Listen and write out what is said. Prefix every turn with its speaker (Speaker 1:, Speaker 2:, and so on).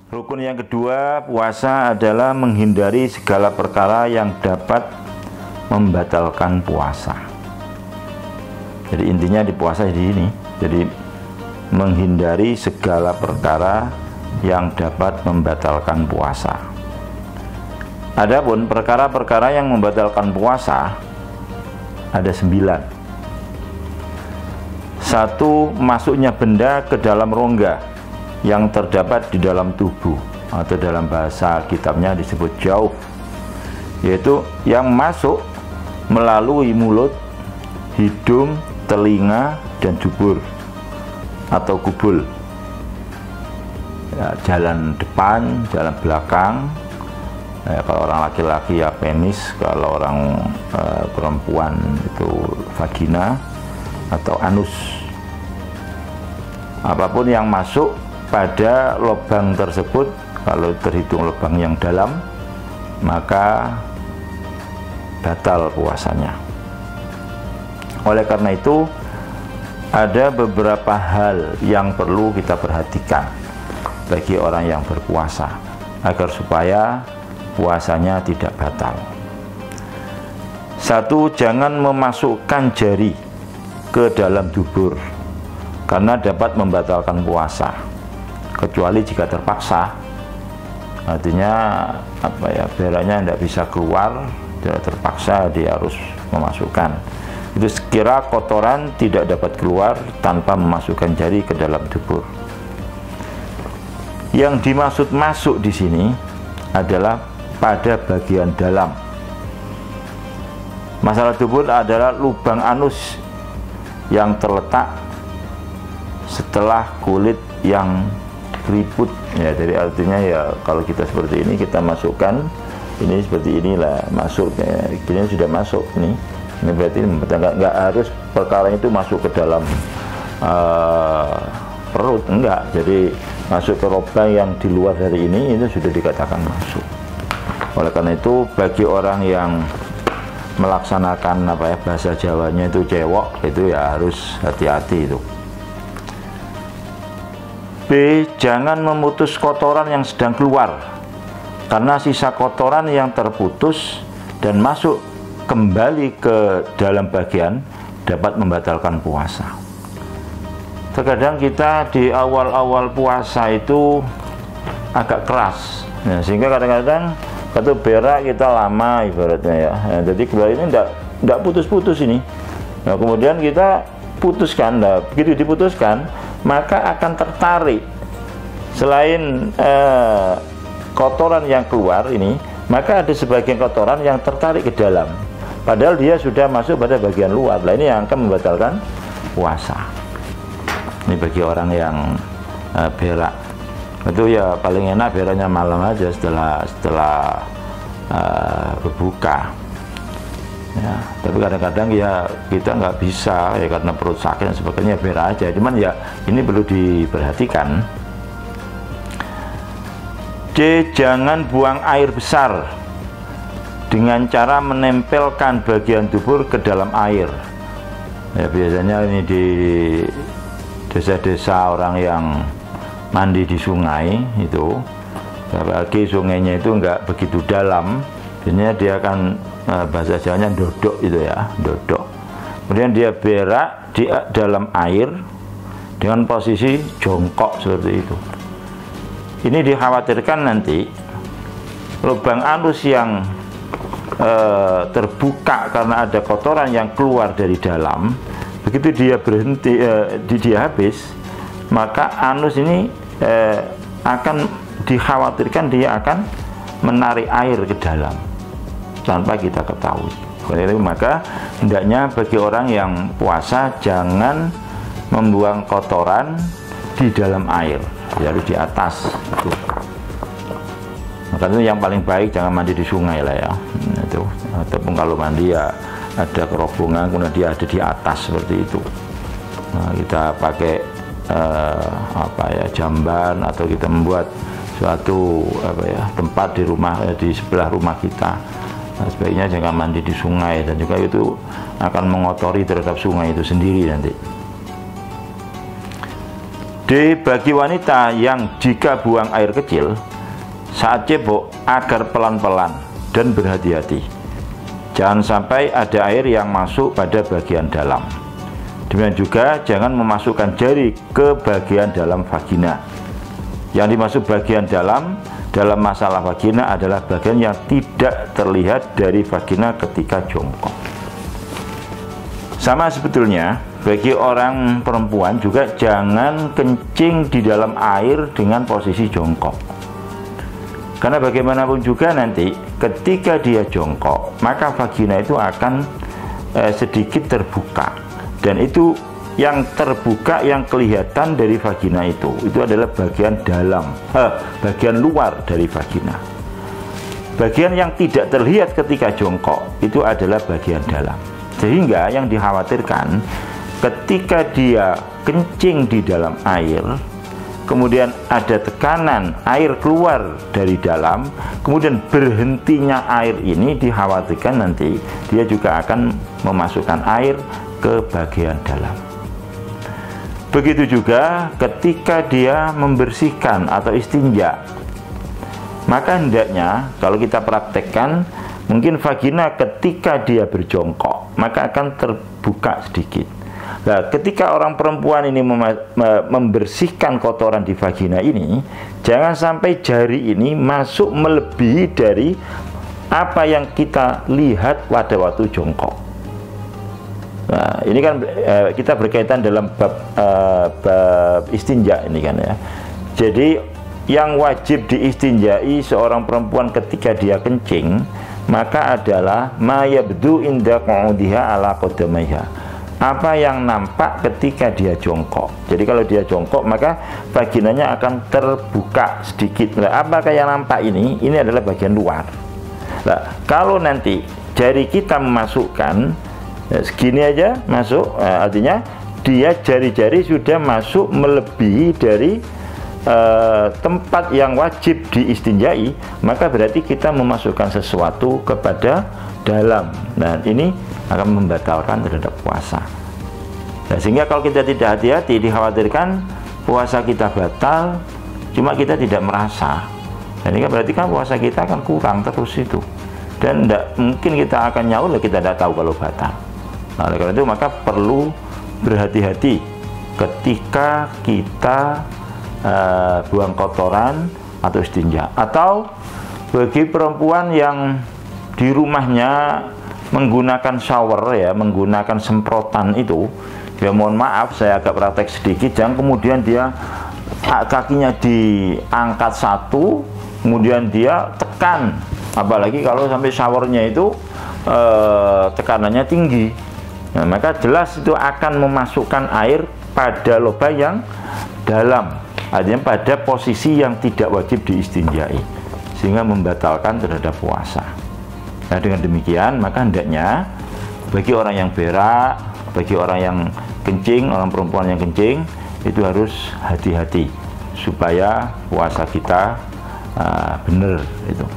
Speaker 1: Rukun yang kedua puasa adalah menghindari segala perkara yang dapat membatalkan puasa. Jadi intinya di puasa di ini, jadi menghindari segala perkara yang dapat membatalkan puasa. Adapun perkara-perkara yang membatalkan puasa ada 9. Satu, masuknya benda ke dalam rongga yang terdapat di dalam tubuh, atau dalam bahasa kitabnya disebut jauh, yaitu yang masuk melalui mulut, hidung, telinga, dan dubur atau kubul. Ya, jalan depan, jalan belakang. Ya, kalau orang laki-laki ya penis, kalau orang perempuan itu vagina atau anus. Apapun yang masuk pada lubang tersebut, kalau terhitung lubang yang dalam, maka batal puasanya. Oleh karena itu, ada beberapa hal yang perlu kita perhatikan bagi orang yang berpuasa agar supaya puasanya tidak batal. Satu, jangan memasukkan jari ke dalam dubur karena dapat membatalkan puasa, kecuali jika terpaksa. Artinya apa ya, beraknya tidak bisa keluar, tidak terpaksa dia harus memasukkan. Itu sekira kotoran tidak dapat keluar tanpa memasukkan jari ke dalam dubur. Yang dimaksud masuk di sini adalah pada bagian dalam. Masalah dubur adalah lubang anus yang terletak setelah kulit yang keriput, ya. Jadi artinya ya kalau kita seperti ini, kita masukkan ini seperti inilah masuk, ya. Ini sudah masuk ini berarti nggak harus perkara itu masuk ke dalam perut, enggak. Jadi masuk ke lubang yang di luar dari ini itu sudah dikatakan masuk. Oleh karena itu bagi orang yang melaksanakan apa ya, bahasa Jawanya itu cewek, itu ya harus hati-hati itu. B, jangan memutus kotoran yang sedang keluar, karena sisa kotoran yang terputus dan masuk kembali ke dalam bagian dapat membatalkan puasa. Terkadang kita di awal-awal puasa itu agak keras, ya, sehingga kadang-kadang atau berak kita lama ibaratnya ya. Jadi keluar ini tidak putus-putus ini. Nah, kemudian kita putuskan. Nah, begitu diputuskan, maka akan tertarik. Selain kotoran yang keluar ini, maka ada sebagian kotoran yang tertarik ke dalam. Padahal dia sudah masuk pada bagian luar. Nah, ini yang akan membatalkan puasa. Ini bagi orang yang berak. Itu ya paling enak beraknya malam aja setelah berbuka. Ya, tapi kadang-kadang ya kita nggak bisa ya karena perut sakit dan sebagainya, berak aja. Cuman ya ini perlu diperhatikan. C, jangan buang air besar dengan cara menempelkan bagian dubur ke dalam air. Ya, biasanya ini di desa-desa orang yang mandi di sungai itu, apalagi sungainya itu enggak begitu dalam, biasanya dia akan bahasa Jawanya dodok itu ya, dodok. Kemudian dia berak di dalam air dengan posisi jongkok seperti itu. Ini dikhawatirkan nanti lubang anus yang terbuka karena ada kotoran yang keluar dari dalam, begitu dia berhenti, dia habis, maka anus ini akan dikhawatirkan dia akan menarik air ke dalam tanpa kita ketahui. Oleh itu maka hendaknya bagi orang yang puasa jangan membuang kotoran di dalam air, harus di atas itu. Maka itu yang paling baik jangan mandi di sungai lah ya. Itu ataupun kalau mandi ya ada kerobongan kemudian dia ada di atas seperti itu. Nah, kita pakai apa ya, jamban, atau kita membuat suatu apa ya, tempat di rumah, di sebelah rumah kita. Nah, sebaiknya jangan mandi di sungai, dan juga itu akan mengotori terhadap sungai itu sendiri nanti. Bagi wanita yang jika buang air kecil saat cebok, agar pelan-pelan dan berhati-hati. Jangan sampai ada air yang masuk pada bagian dalam. Demikian juga jangan memasukkan jari ke bagian dalam vagina. Yang dimaksud bagian dalam masalah vagina adalah bagian yang tidak terlihat dari vagina ketika jongkok. Sama sebetulnya bagi orang perempuan juga jangan kencing di dalam air dengan posisi jongkok. Karena bagaimanapun juga nanti ketika dia jongkok, maka vagina itu akan sedikit terbuka. Dan itu yang terbuka, yang kelihatan dari vagina itu adalah bagian dalam, bagian luar dari vagina. Bagian yang tidak terlihat ketika jongkok itu adalah bagian dalam. Sehingga yang dikhawatirkan ketika dia kencing di dalam air, kemudian ada tekanan air keluar dari dalam, kemudian berhentinya air ini, dikhawatirkan nanti dia juga akan memasukkan air ke bagian dalam. Begitu juga ketika dia membersihkan atau istinja, maka hendaknya kalau kita praktekkan, mungkin vagina ketika dia berjongkok maka akan terbuka sedikit. Nah, ketika orang perempuan ini membersihkan kotoran di vagina ini, jangan sampai jari ini masuk melebihi dari apa yang kita lihat pada waktu jongkok. Nah, ini kan kita berkaitan dalam bab istinja ini kan ya. Jadi yang wajib diistinjai seorang perempuan ketika dia kencing, maka adalah ma yabdu inda qu'udiha ala qadamaiha, apa yang nampak ketika dia jongkok. Jadi kalau dia jongkok maka vaginanya akan terbuka sedikit. Nah, apakah yang nampak ini? Ini adalah bagian luar. Nah, kalau nanti jari kita memasukkan segini aja masuk, artinya dia jari-jari sudah masuk melebihi dari tempat yang wajib diistinjai, maka berarti kita memasukkan sesuatu kepada dalam. Nah, ini akan membatalkan terhadap puasa. Nah, sehingga kalau kita tidak hati-hati, dikhawatirkan puasa kita batal, cuma kita tidak merasa. Nah, ini kan berarti kan puasa kita akan kurang terus itu, dan tidak mungkin kita akan nyaur, kita tidak tahu kalau batal. Nah, oleh karena itu maka perlu berhati-hati ketika kita buang kotoran atau istinja. Atau bagi perempuan yang di rumahnya menggunakan shower ya, menggunakan semprotan itu, ya mohon maaf saya agak praktek sedikit, jangan kemudian dia kakinya diangkat satu, kemudian dia tekan, apalagi kalau sampai showernya itu tekanannya tinggi. Nah, maka jelas itu akan memasukkan air pada lubang yang dalam, artinya pada posisi yang tidak wajib diistinjai, sehingga membatalkan terhadap puasa. Nah, dengan demikian maka hendaknya bagi orang yang berak, bagi orang yang kencing, orang perempuan yang kencing, itu harus hati-hati supaya puasa kita benar itu.